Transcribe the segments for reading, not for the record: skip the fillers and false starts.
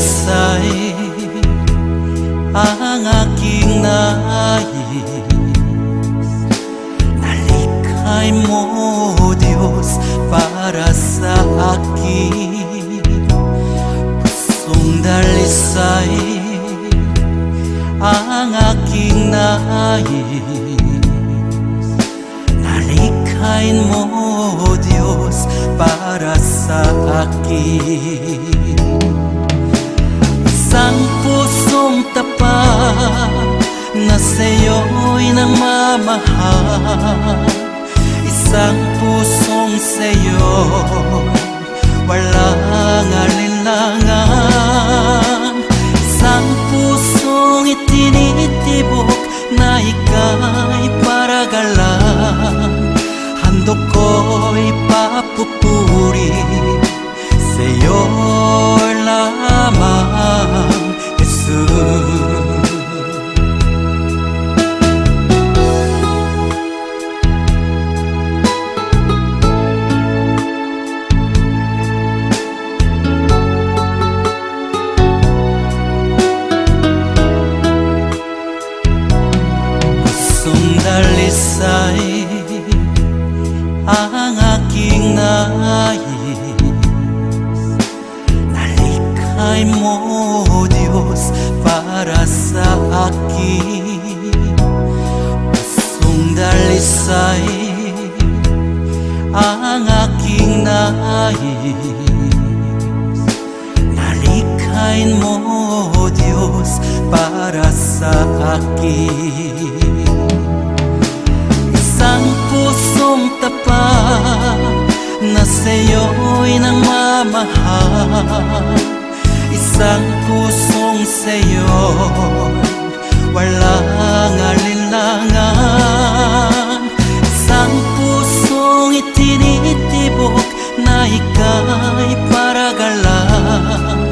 dalisay ang aking nais. Nalikhay mo, Diyos, para sa akin. Pusong dalisay ang aking nais. Nalikhain mo, Diyos, para sa akin. Isang pusong tapat na sa'yo'y nagmamahal. Isang pusong sa'yo walang alinlangan. Isang pusong itinitibok na ika'y paragalan. Handog ko'y papupuri sa'yo lamang, Jesus. Dalisay ang aking nais. Nalikhay mo, Diyos, para sa akin. Pusong dalisay ang aking nais. Nalikhain mo, Diyos, para sa akin. Isang pusong tapat na sa'yo'y nagmamahal. Isang pusong sa'yo walang alinlangan. Isang pusong itinitibok na ika'y paragalan.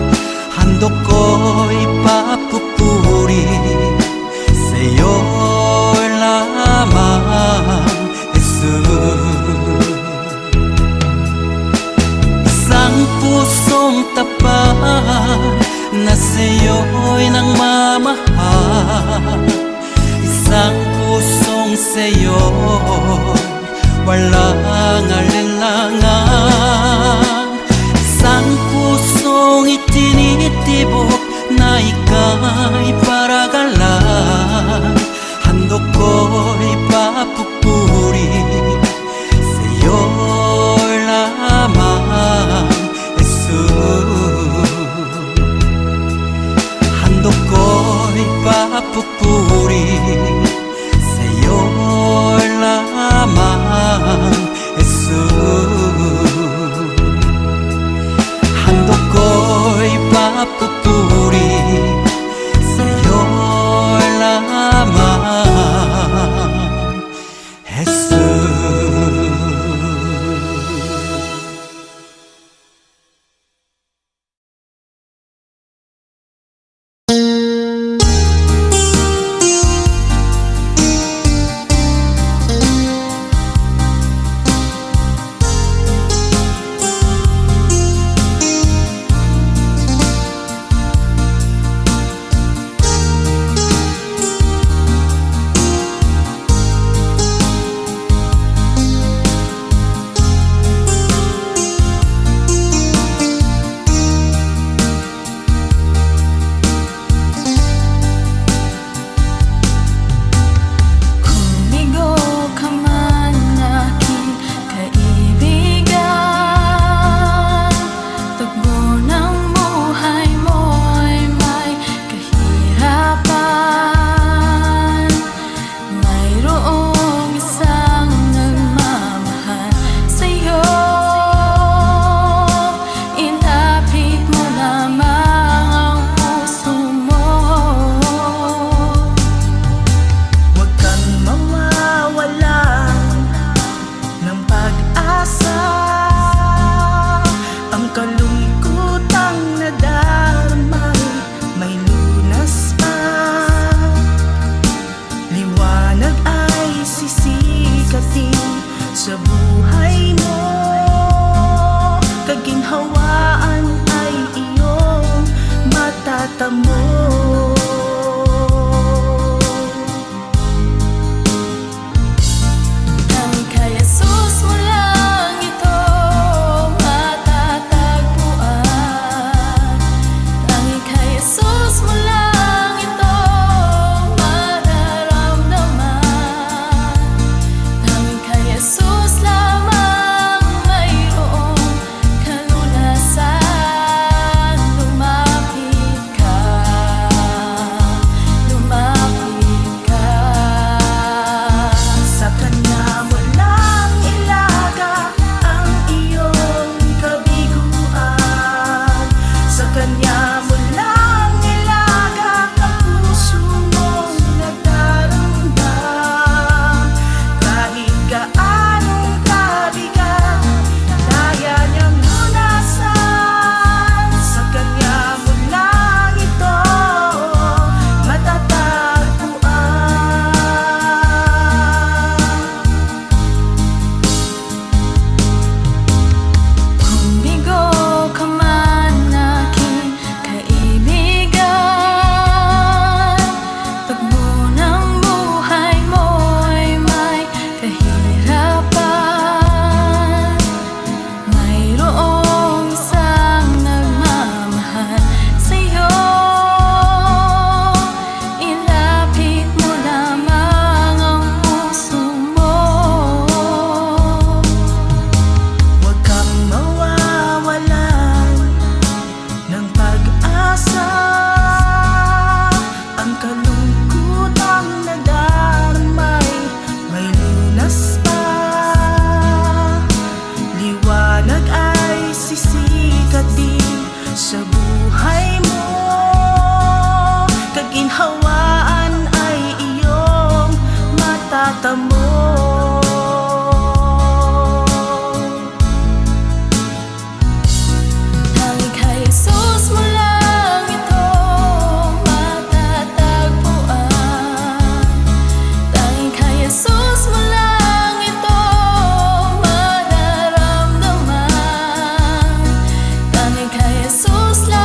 Handog ko'y papupuri sa'yo lamang, Jesus. Isang pusong tapat na sa'yo'y nagmamahal. Isang pusong sa'yo walang alinlangan. Isang pusong itinitibok na ika'y paragalan. Handog ko'y papupuri sa'yo lamang, Jesus. Handog ko'y papupuri sa'yo lamang, Jesus. Handog ko'y papupuri sa'yo lamang, Jesus. kaginhawaan ay iyong matatamo. Tanging kay Jesus mo lang ito matatagpuan. Tanging kay Jesus mo lang ito mararamdaman. Tanging kay Jesus lamang mayroong kalunasan. Lumapit ka, lumapit ka. Sa Kanya mo lang ilaga ang iyong kabiguan. Sa Kanya mo lang ilaga ang puso mong nagdaramdam. Kahit gaanong kabigat, kaya niyang lunasan. Sa Kanya mo lang ito matatagpuan. Kung bigo ka man aking kaibigan, tagbo ng buhay mo'y may kahirapan. Mayroong isang nagmamahal sa'yo. Ilapit mo lamang ang puso mo. Huwag kang mawawalan ng pag-asa. Ang kalungkutang nadarmay may lunas pa. Liwanag ay sisikat din sa buhay mo. Kaginhawaan ay iyong matatamo. Tanging kay Jesus mo lang ito matatagpuan. Tanging kay Jesus mo lang ito mararamdaman. Tanging kay Jesus lang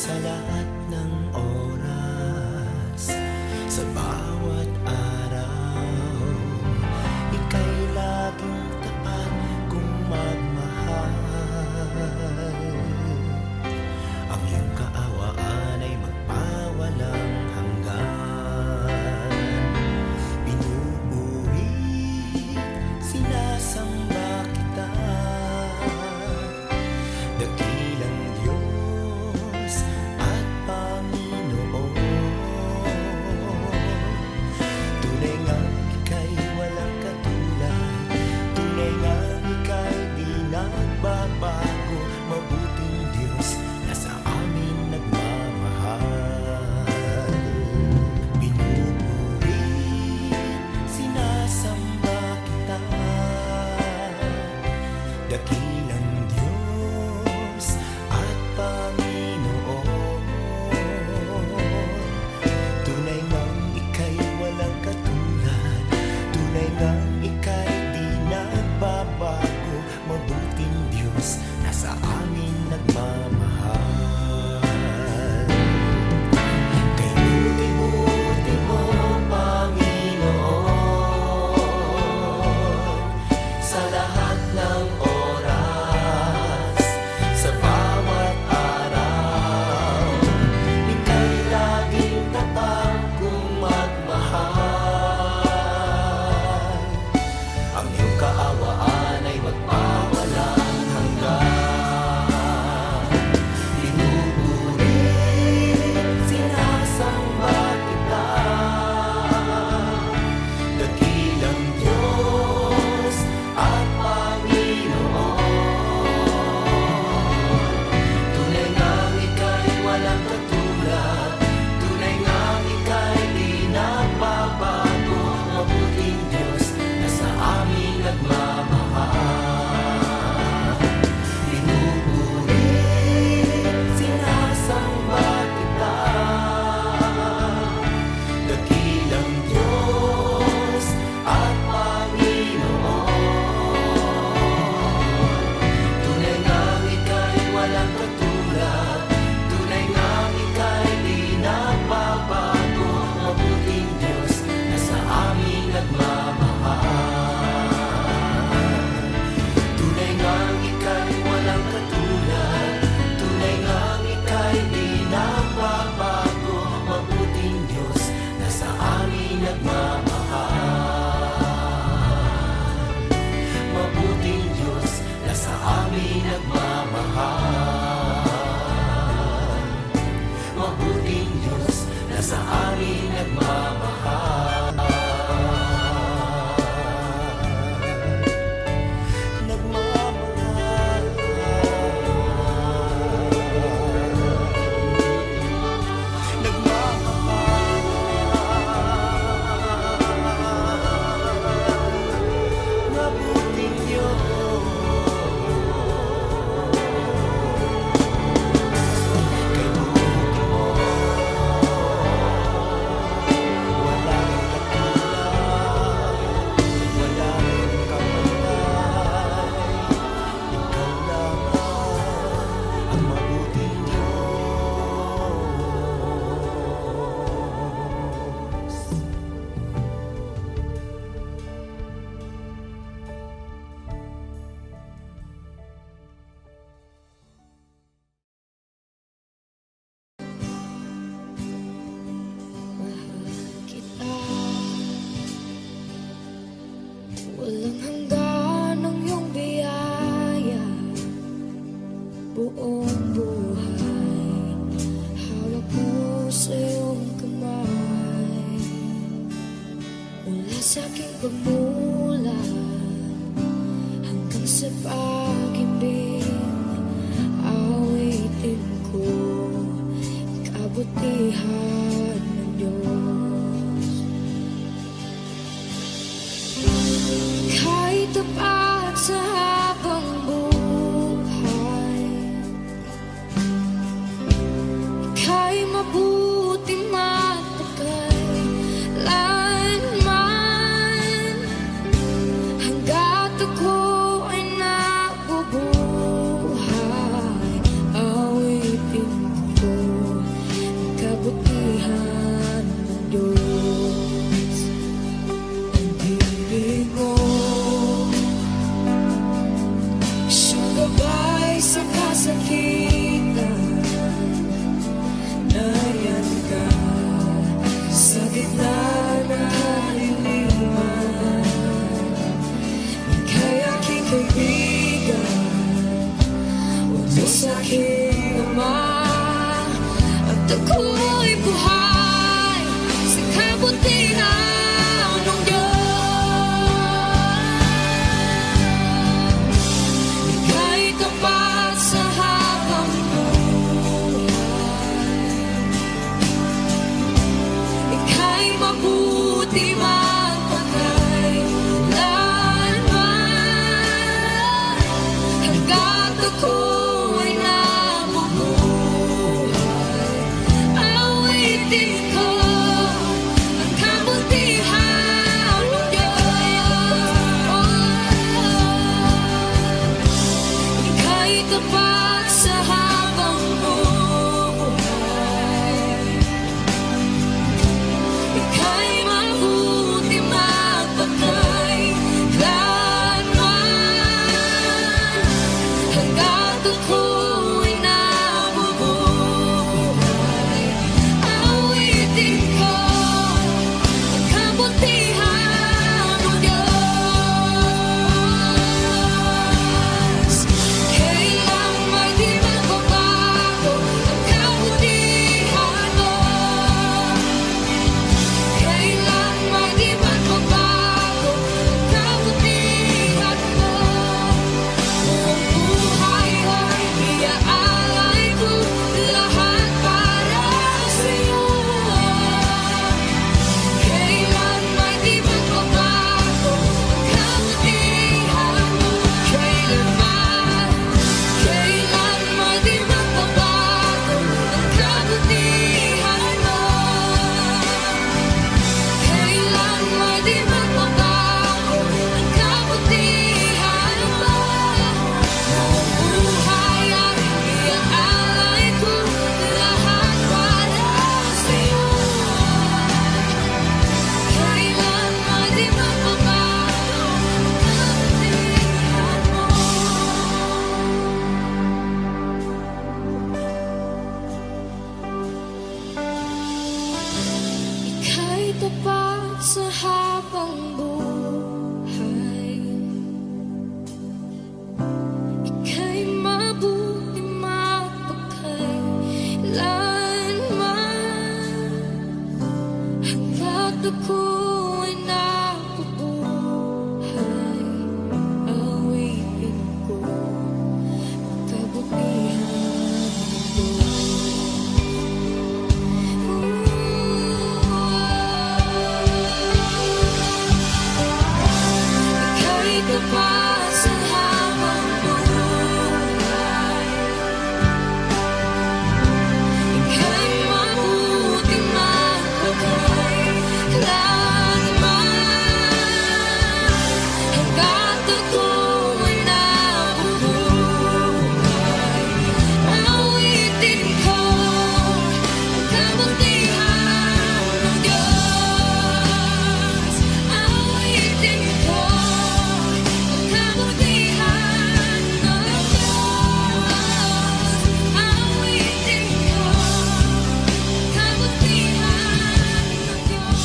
sa lahat ng oras, sa bawat araw. Ika'y laging tapat kung magmahal. Ang iyong kaawaan ay magpawalang hanggan. Pinupuri, sinasamba kita, dakilang Diyos at Panginoon. Tunay ngang ika'y walang katulad, tunay ngang ika'y di nagbabago. Mabuting Diyos na sa amin nagmamahal. Pinupuri, sinasamba kita, dakilang Diyos at Panginoon. Tunay ngang ika'y walang katulad, tunay ngang ika'y di nagbabago. Mabuting Diyos na sa amin nagmamahal. Kay buti-buti mo, Panginoon, sa lahat ng oras, sa bawat araw. Ika'y laging tapat kung magmahal. Ang iyong kaawaan ay magpawalang hanggan. Pinupuri, sinasamba kita, dakilang Diyos at Panginoon. Tunay ngang ika'y walang katulad, tunay ngang ika'y di nagbabago. Mabuting Diyos na sa amin nagmamahal. Pinupuri, sinasamba kita, dakilang Diyos at Panginoon. Tunay ngang ika'y walang katulad, tunay ngang ika'y di nagbabago. Mabuting Diyos na sa amin nagmamahal. Tunay ngang ika'y walang katulad, tunay ngang ika'y di nagbabago. Mabuting Diyos na sa amin nagmamahal. Mabuting Diyos na sa amin nagmamahal. Mabuting Diyos na sa amin nagmamahal. Nagmamahal. Nagmamahal. Mabuting Diyos. Kay buti mo, wala kang katulad, wala kang kapantay. Ikaw lamang ang mabuting Diyos. Mahal kita, walang hanggan ang iyong biyaya. Buong buhay, hawak mo sa iyong kamay. Mula sa aking pagmulat hanggang sa pag-ibig, awitin ko kabutihan ng Diyos. Kahit tapat sa habang buhay, ika'y mabuti matagal. Lanman hanggat ako ay nabubuhay, awitin ko sa aking Ama, at ako'y buhay sa kabutihan ng Diyos. Ika'y tapat sa habang buhay, ika'y mabuti magpakailanman, hanggat ako'y nabubuhay. Awitin ko ang kabutihan ng Diyos. Ika'y tapat sa habang buhay, ika'y mabuti magpakailanman, hanggat ako'y nabubuhay. Awitin ko ang kabutihan ng Diyos. Kailanman di magbabago ang kabutihan mo, kailanman di magbabago ang kabutihan mo. Buong buhay ay iaalay ko, lahat para sa'yo. Kailanman di magbabago ang kabutihan mo, kailanman di magbabago ang kabutihan mo, kailanman di magbabago ang kabutihan mo. Buong buhay ay iaalay ko, lahat para sa'yo. Kailanman di magbabago ang kabutihan mo. Ika'y tapat sa habang buhay, ika'y mabuti magpakailanman, hanggat ako'y nabubuhay. Awitin ko ang kabutihan mo. Ika'y tapat sa habang buhay, ika'y mabuti magpakailanman, hanggat ako'y nabubuhay. Awitin ko ang kabutihan ng Diyos. Awitin ko ang kabutihan ng Diyos. Awitin ko ang kabutihan ng Diyos.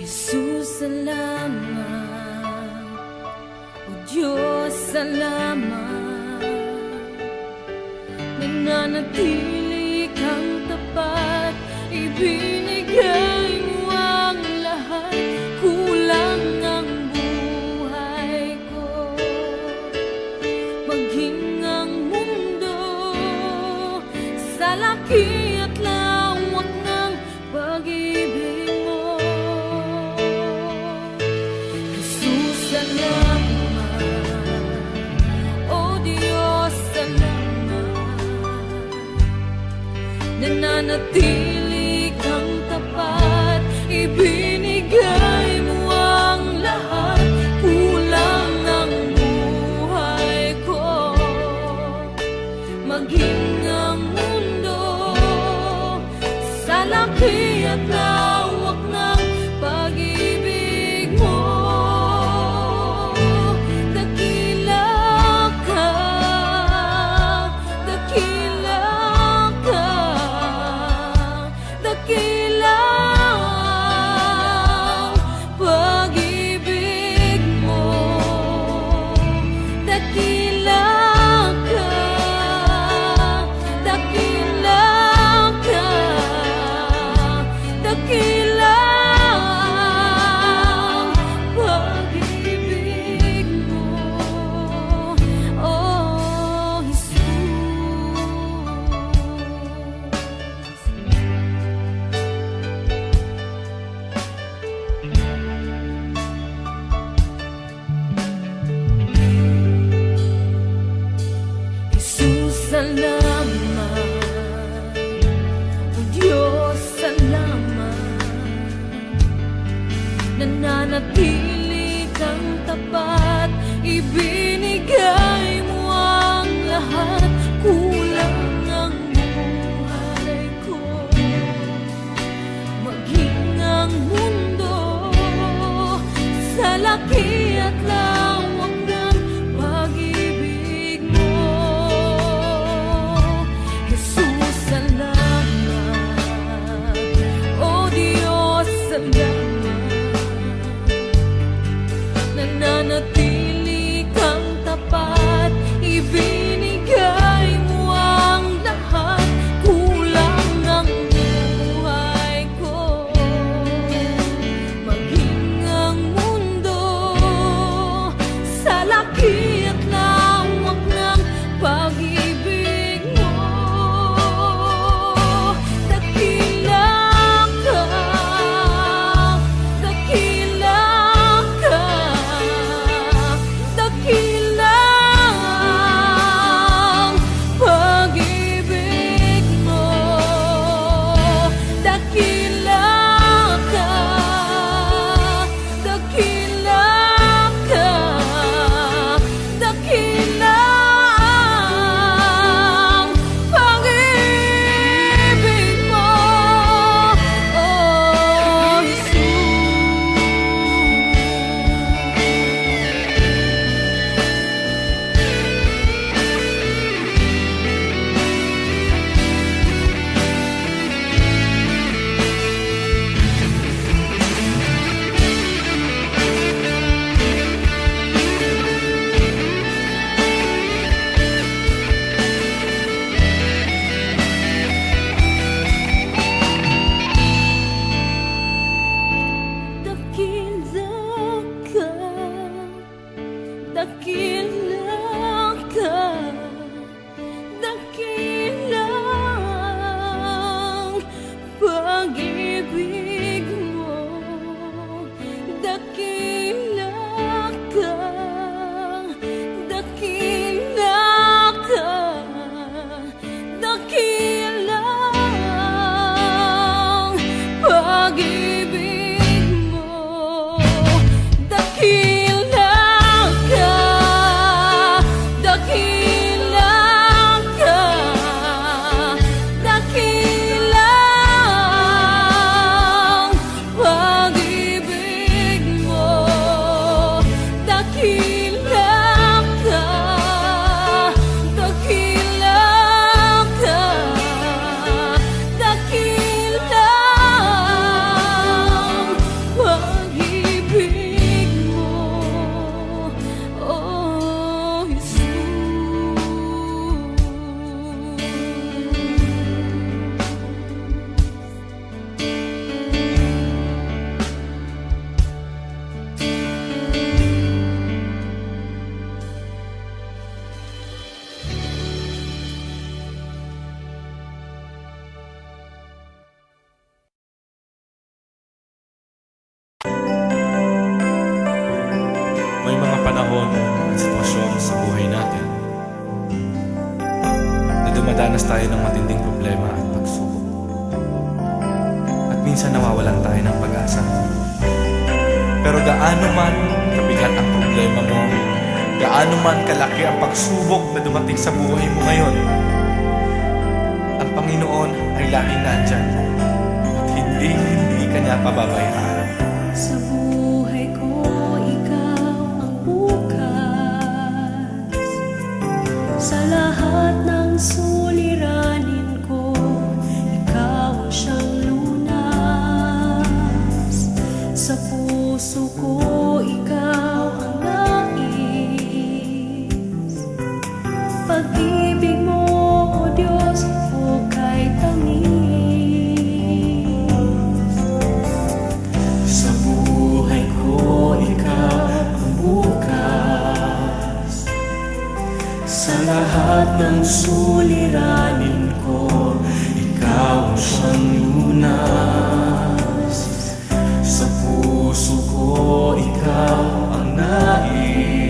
Jesus, salamat. O Diyos, salamat. Nananatili kang tapat, ibinigay mo ang lahat. Kulang ang buhay ko, maging ang mundo sa laki at lawak ng pag-ibig mo. Jesus, salamat. O Diyos, salamat. Nananatili kang tapat, ibinigay mo ang lahat. Kulang ang buhay ko, maging ang mundo sa lakas at lawak ng pag-ibig mo. Dakila ka, dakila ka, dakila ang pag-ibig mo. Dakila ka, dakila ka, dakila ang pag-ibig mo. Oh, Jesus. Jesus, salamat. O Diyos, salamat. Nananatili kang tapat, ibinigay mo ang lahat. Kulang ang buhay ko, maging ang mundo sa laki at lawak ng pag-ibig mo. Jesus, salamat. O Diyos, salamat. Nananatili kang tapat, ibinigay mo ang lahat. Kulang ang buhay ko, maging ang mundo sa laki at lawak ng pag-ibig mo. Dakila ka, dakila ka, dakila ang pag-ibig mo. Dakila ka, dakila ka, dakila ang pag-ibig mo. Oh, dakila ka, dakila ang pag-ibig mo. Dakila ka, dakila ka, dakila ang pag-ibig mo. Dakila ka, dakila ka, dakila ang pag-ibig mo. Dakila ka, dakila ka, dakila ang pag-ibig mo. Oh, May mga panahon at sitwasyon sa buhay natin na dumadanas tayo ng matinding problema at pagsubok. At minsan nawawalan tayo ng pag-asa. Pero gaano man kabigat ang problema mo, gaano man kalaki ang pagsubok na dumating sa buhay mo ngayon, ang Panginoon ay laging nandyan at hindi niya pababayaan. Sa buhay ko, ikaw ang bukas. Sa lahat ng suliranin ko, ikaw ang siyang lunas. Sa puso ko, ikaw ang nais. Pag-ibig mo, O Diyos, hukay tamis. Sa buhay ko, ikaw ang bukas. Sa lahat ng suliranin ko, ikaw ang siyang lunas. Sa puso ko, ikaw ang nais.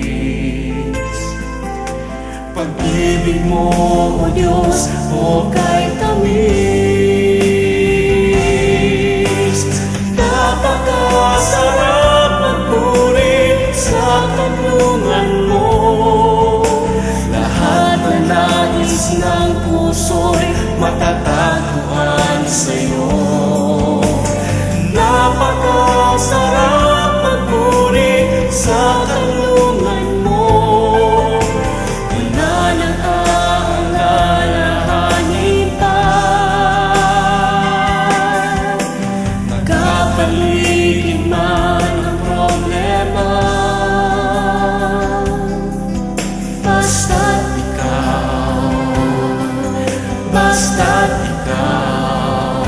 Pag-ibig mo, O Diyos, hukay tamis. Napakasarap magpuri sa kanlungan mo. Lahat na nais ng puso'y matatagpuan sa'yo. Napakasarap magpuri sa kanlungan mo. Wala nang aalalahanin pa. Nagkapaligid man ang problema, basta't ikaw, basta't ikaw,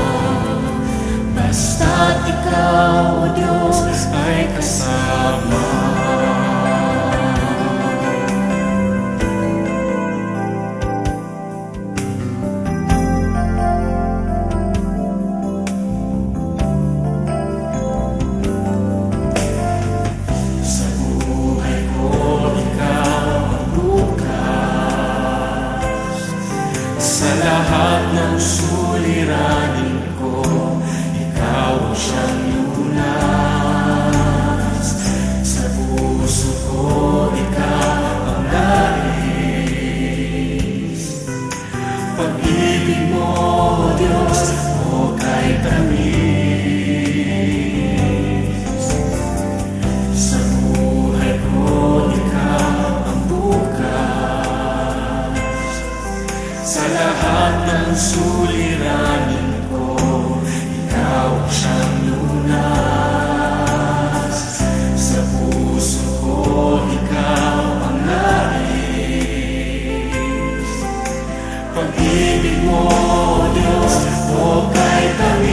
basta't ikaw, O Diyos, ay kasama. Sa buhay ko, ikaw ang bukas. Sa lahat ng suliranin ko, ikaw ang siyang lunas. Sa puso ko, ikaw ang nais. Pag-ibig mo, O Diyos, hukay tamis. Sa buhay ko, ikaw ang bukas. Sa lahat ng suliranin ko, ikaw ang siyang lunas. Sa puso ko, ikaw ang nais. Pag-ibig mo, O Diyos, hukay tamis.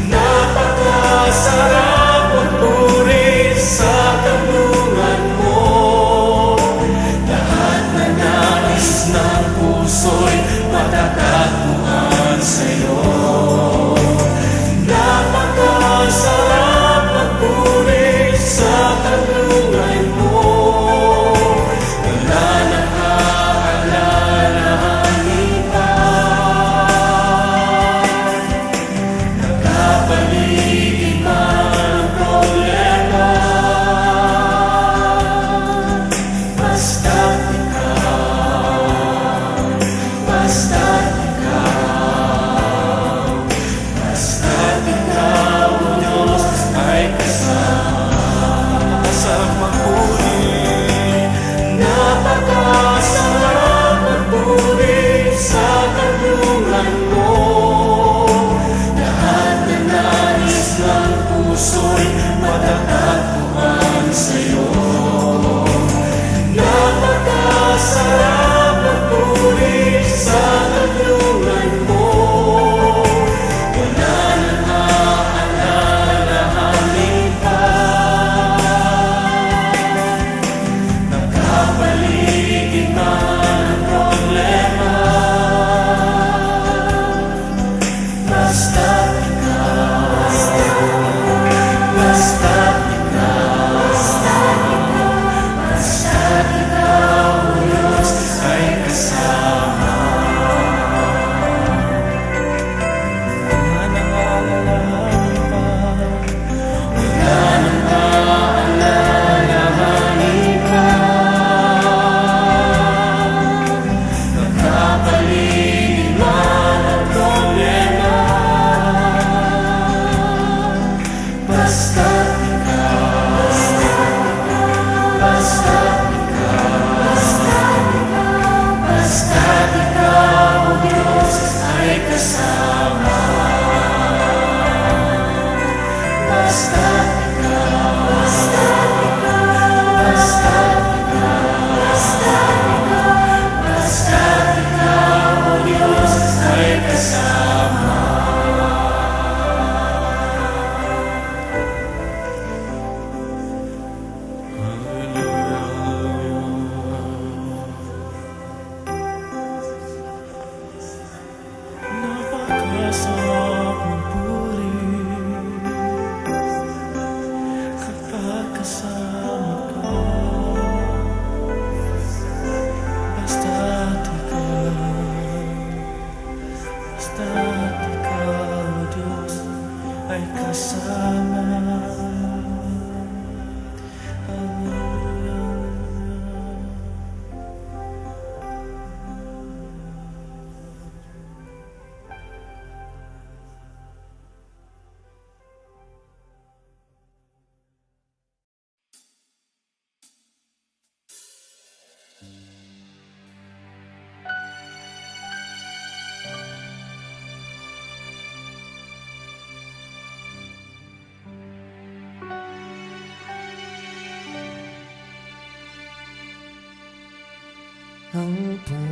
Napakasarap magpuri sa kanlungan mo. Lahat na nais ng puso'y matatagpuan sa'yo. Napakasarap magpuri sa kanlungan mo. Wala nang aalalahanin pa. Nagkapaligid man ang problema, basta't ikaw, basta't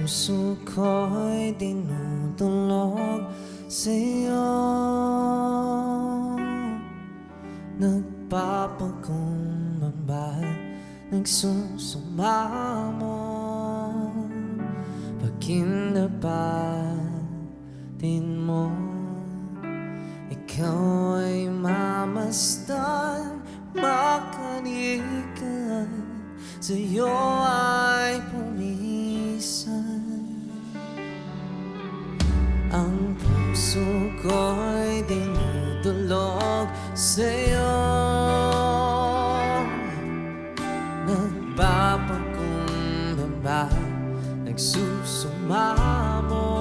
puso ko'y dinudulog sa'yo. Nagpapakumbaba, nagsusumamo, pag kinapatin mo, ikaw ay mamasdan, makanikan, sa'yo ay pumisan. Ang puso ko'y dinudulog sa'yo. Nagpapakumbaba, nagsusumamo,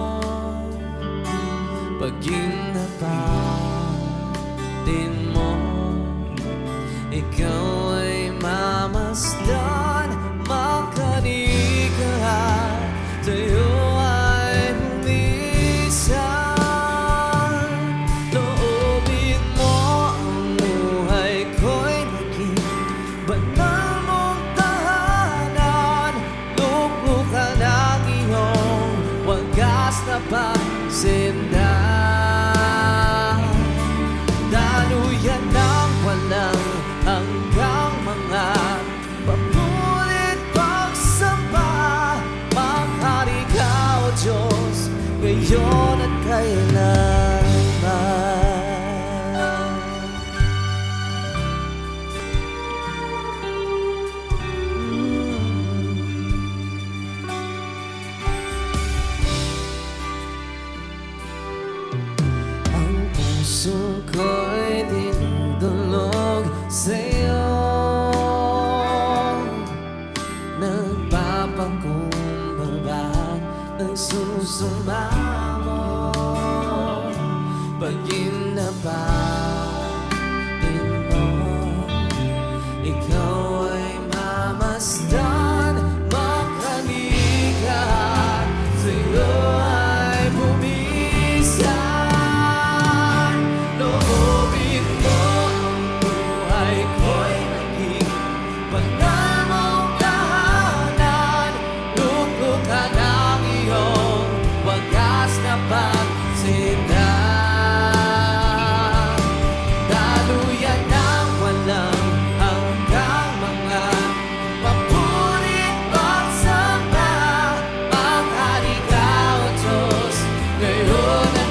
pag kinapatin mo, ikaw ay mamasdan, makanikan, sa'yo ay bumisan. Loobin mo ang buhay ko'y naging banal mong tahanan. Luklukan ang iyong wagas na pagsindan. Daluyan ng walang hanggang mga papulit pagsamba. Maghari ka, O Diyos, ngayon at kailanman. Ang puso ko'y dinudulog sa'yo. Nagpapakumbaba, nagsusumamo, pag kinapatin mo, ikaw ay mamasdan, makanikan, sa'yo ay bumisan. Loobin mo ang buhay ko'y naging banal mong tahanan. Luklukan ang iyong wagas na pagsindan. Daluyan ng walang hanggang mga papurit pagsamba. Maghari ka, O Diyos, ngayon at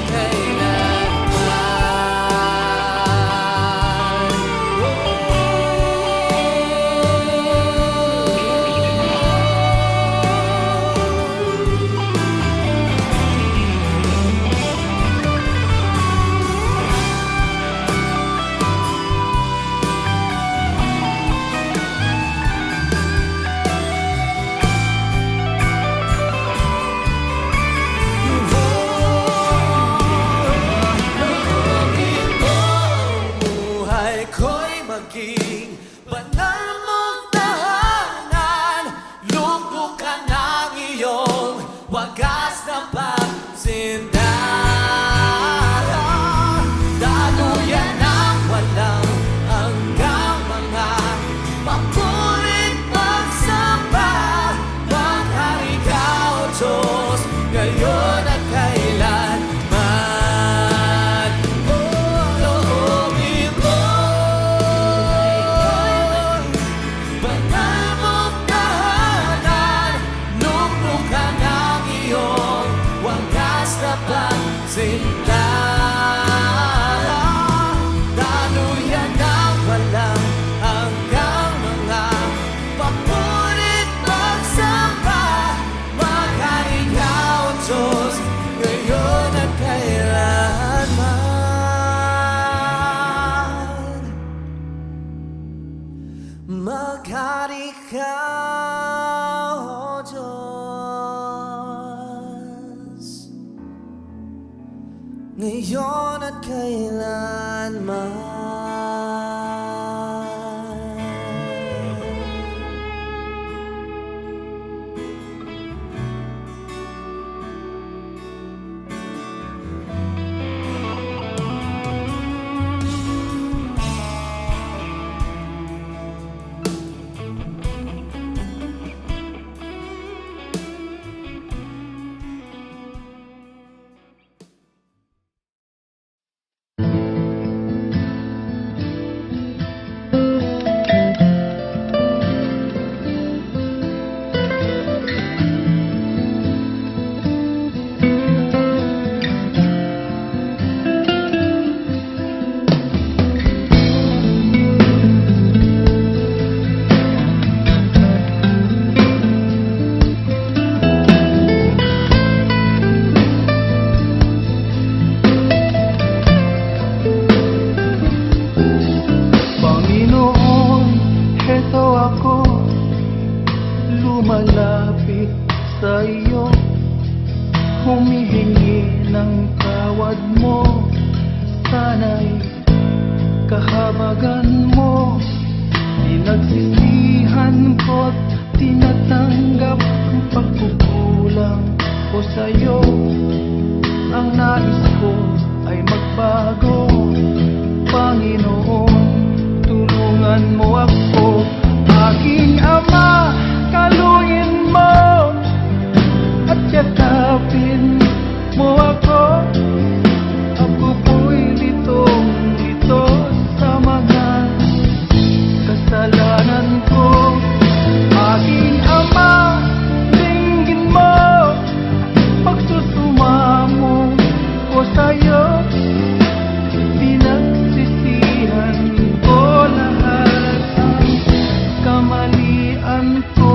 ko'y maging banal mong tahanan. Luklukan ang iyong wagas na pagsindan. Daluyan ng walang hanggang mga papulit pagsamba. Maghari ka, O Diyos, ngayon at kailanman. Daluyan ng walang hanggang mga papulit pagsamba. Maghari ka, O Diyos, ngayon at kailanman. Maghari ka, O Diyos, ngayon at kailanman. humihingi ng tawad mo. Sana'y kahabagan mo. Pinagsisihan ko't tinatanggap ang pagkukulang ko sa'yo. Ang nais ko ay magbago. Panginoon, tulungan mo ako. Aking Ama, kaluin mo at yakapin mo ako. Ako po'y litong-lito sa mga kasalanan ko. Aking Ama, dinggin mo, pagsusumamo ko sa'yo. Pinagsisihan ko lahat ang kamalian ko.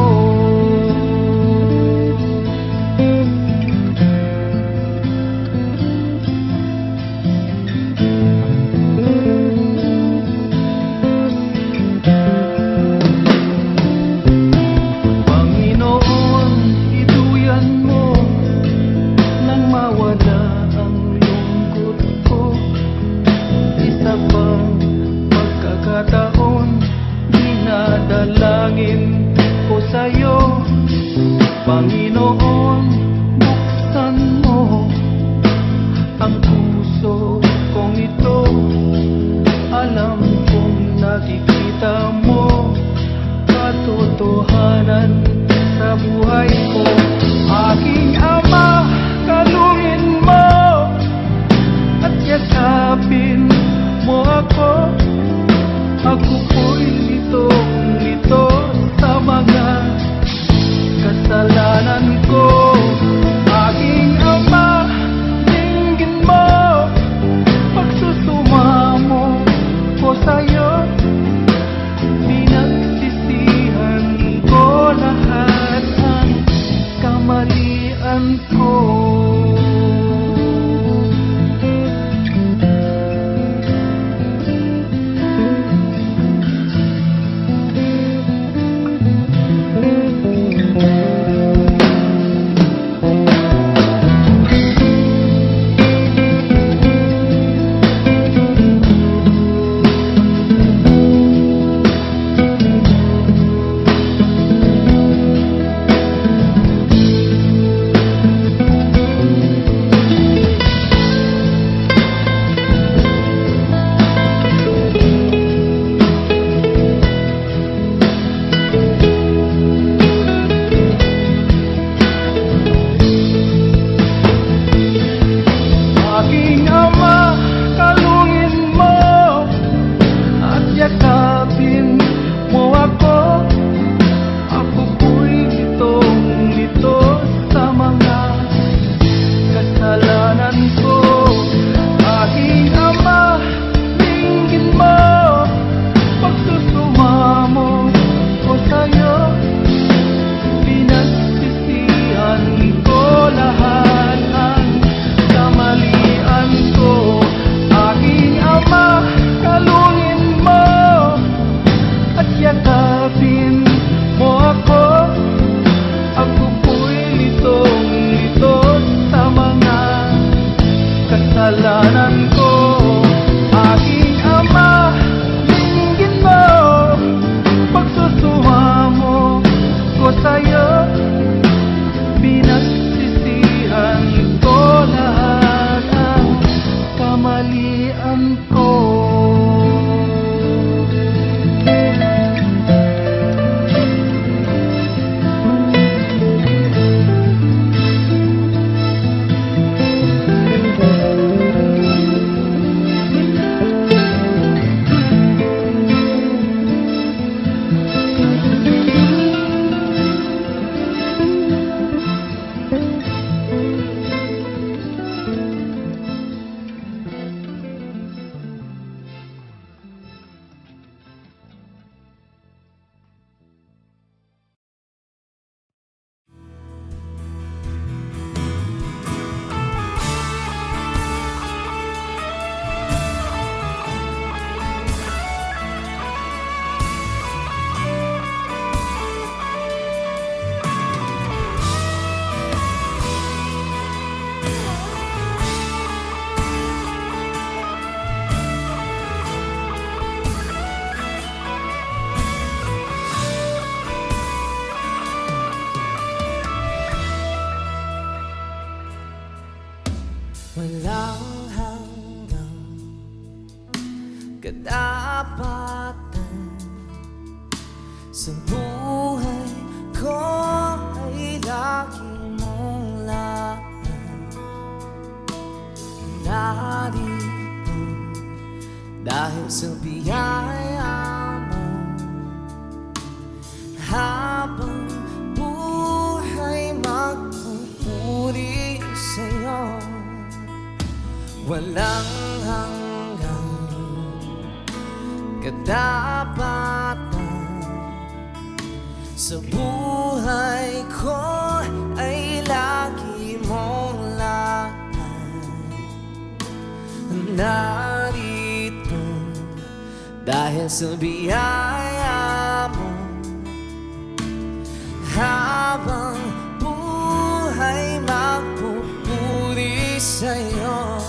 walang hanggang kadapatan sa buhay ko ay lagi mong laban. Narito dahil sa biyaya mo, habang buhay magpupuri sa'yo. Walang hanggang kadapatan sa buhay ko ay lagi mong laban. Narito dahil sa biyaya mo, habang buhay magpupuri sa'yo.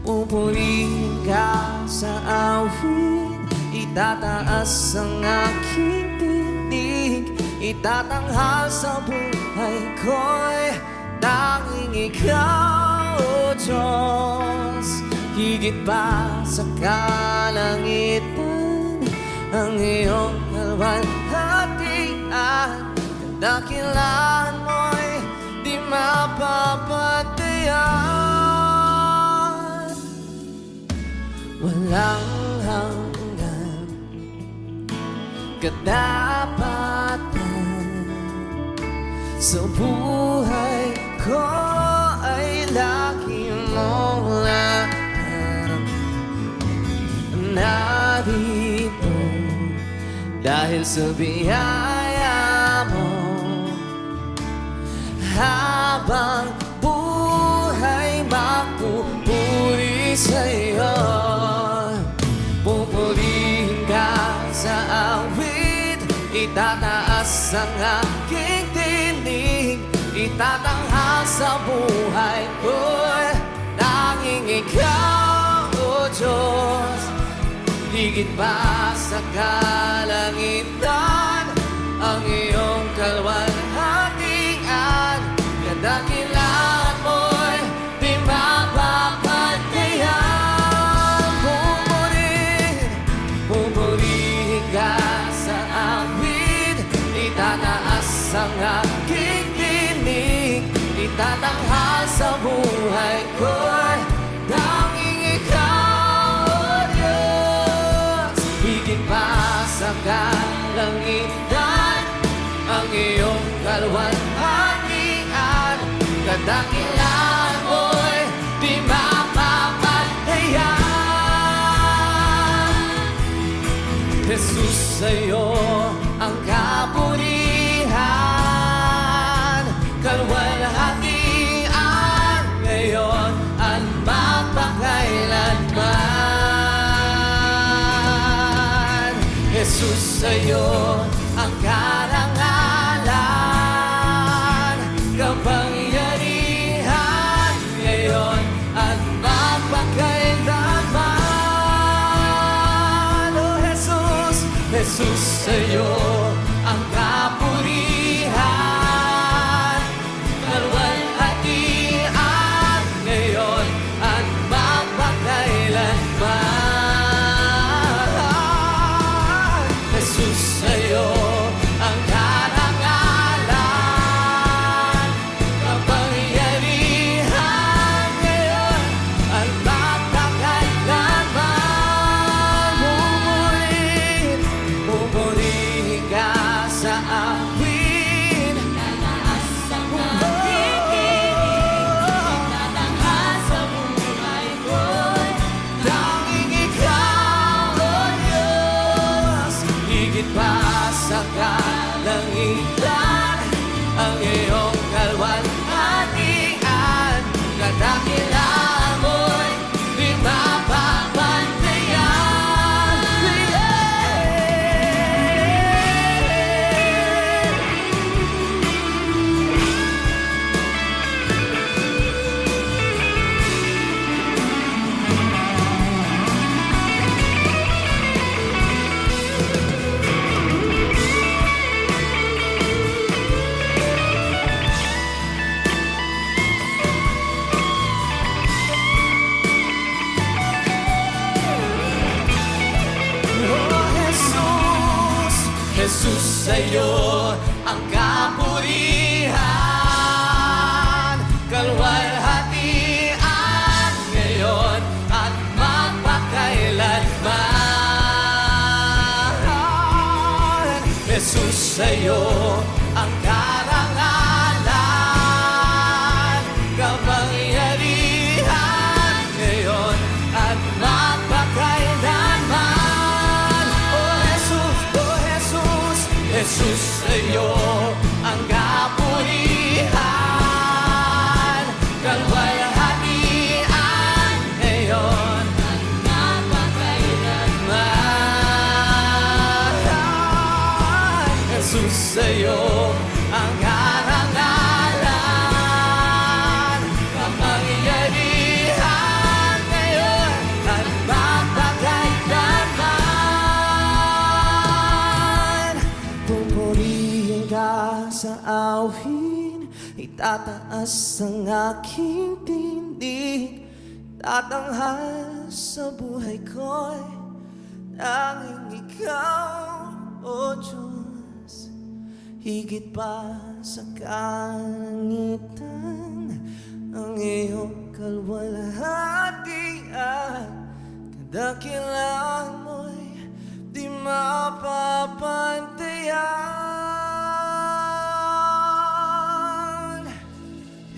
Pupurihin ka sa awit, itataas ang aking tinig, itatanghal sa buhay ko'y tanging ikaw, O Diyos. Higit pa sa kalangitan, ang iyong kalwalhatian, dakilaan mo'y di mapapatayan. Walang hanggan kadapatan sa buhay ko ay lagi mong laban. Narito dahil sa biyaya mo, habang buhay magpupuri sa'yo. Pupurihin ka sa awit, itataas ang aking tinig, itatanghal sa buhay ko'y tanging ikaw, O Diyos. Higit pa sa kalangitan, ang iyong kalwalhatian, kadakilaan mo'y di mapapatayan. Pupurihin ka sa awit, itataas ang aking tinig, itatanghal sa buhay ko'y tanging ikaw, O Diyos. Higit pa sa kalangitan, ang iyong kalwalhatian, kadakilaan mo'y di mapapatayan. Jesus, sa'yo ang kapurihan, kalwalhatian, ngayon at magpakailanman. Jesus, sa'yo ang karangalan, kapangyarihan, ngayon at magpakailanman. Oh Jesus, Jesus, sa'yo ang kapurihan, kalwalhatian, ngayon at magpakailanman. Jesus, sa'yo Jesus, sa'yo ang kapurihan, kalwalhatian ngayon at magpakailanman. Jesus, sa'yo ang karangalan, kapangyarihan ngayon at magpakailanman. Jesus, sa'yo ang kapurihan, kalwalhatian ngayon at mapakailanman. Jesus, sa'yo ang karangalan, kapangyarihan ngayon at mapakailanman. Pupurihin ka sa awin, itataas ang aking tindig, tatanghal sa buhay ko'y tanging ikaw, O Diyos. Higit pa sa kalangitan ang iyong kalwalhatian, kadakilaan mo'y di mapapantayan.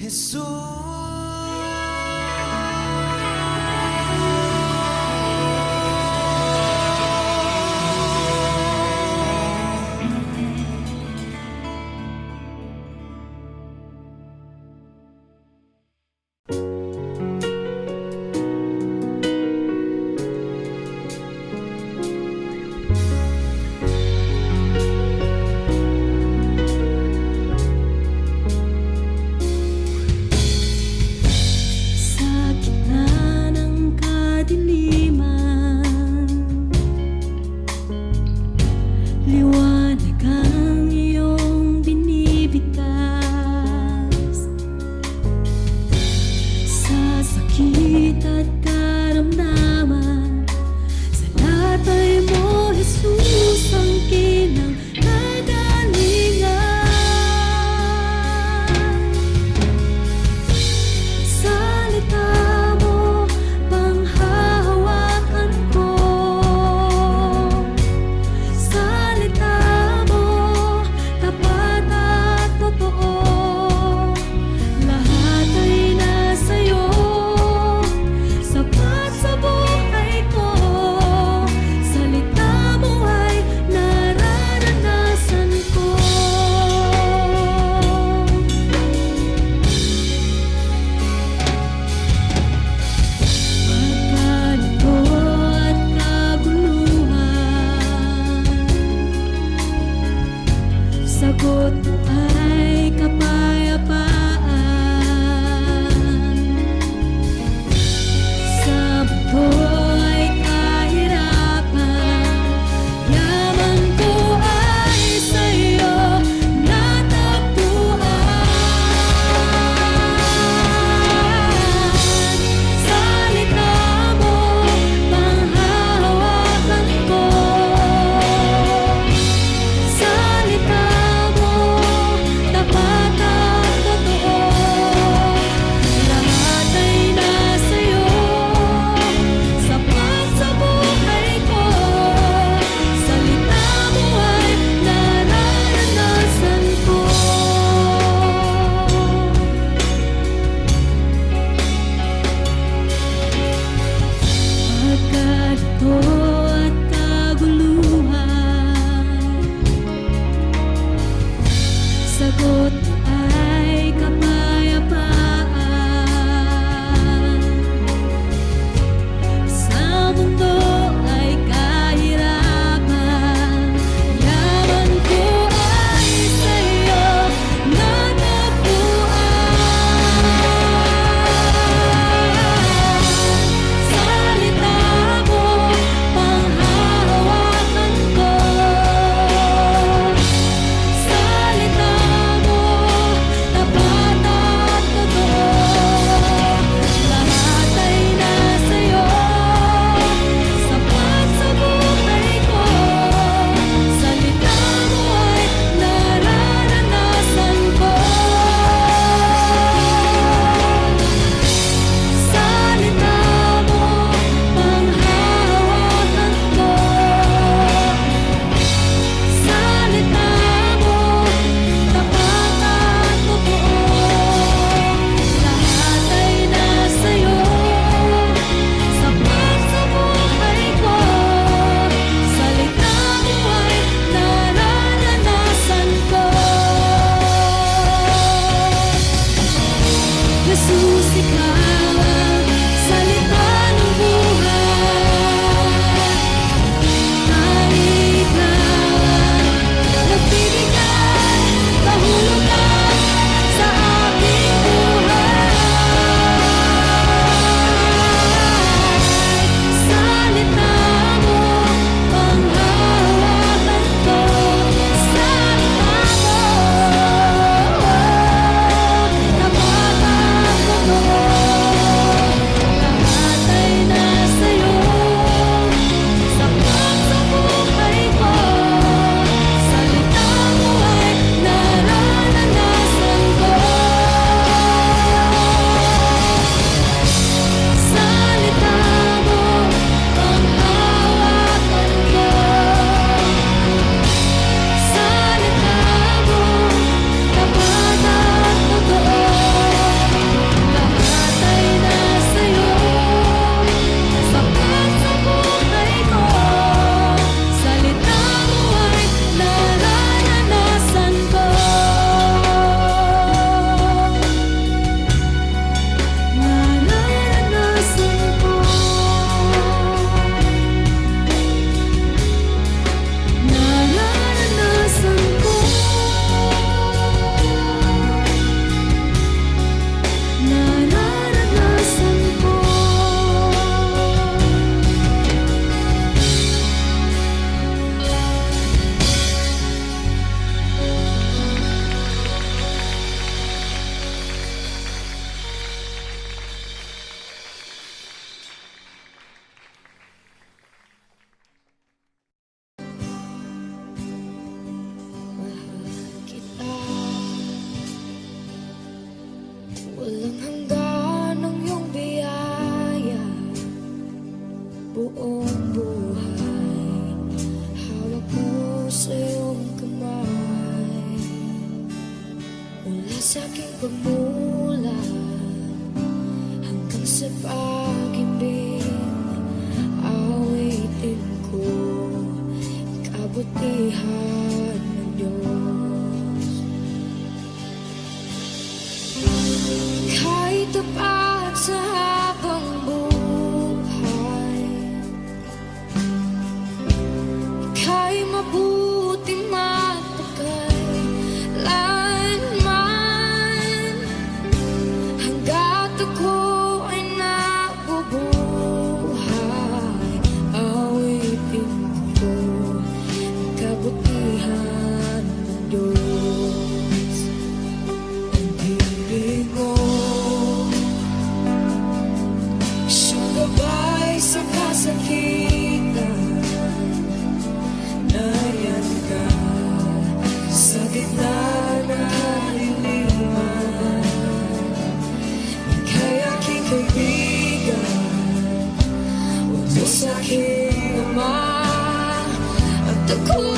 Jesus, Jesus, ikaw ang salita ng buhay. Kahit na nagbibigay kahulugan sa aking buhay. Salita mo ang hawakan ko. Salita mo tapat at totoo. Lahat ay nasa'yo, sapat sa buhay ko. Salita mo ay nararanasan ko. Salita mo ang hawakan ko. Salita mo tapat at totoo. Lahat ay nasa'yo, sapat sa buhay ko. Salita mo ay nararanasan ko. Nararanasan ko. Nararanasan ko. Nararanasan ko. Kita walang hanggan ang iyong biyaya. Buong buhay hawak mo sa iyong kamay. Mula sa aking pagmulat hanggang sa pag-ibig, awitin ko kabutihan ng Diyos. Kahit tapat sa habang buhay, ika'y mabuting matagal lanman. Hanggat ako ay nabubuhay, awitin ko ang kabutihan ng Diyos. Ang ibig mo sumabay sa kasakitan. Nariyan ka sa gitna ng kaliliman. Ika'y aking kaibigan, huwag mo sa aking ama. At ako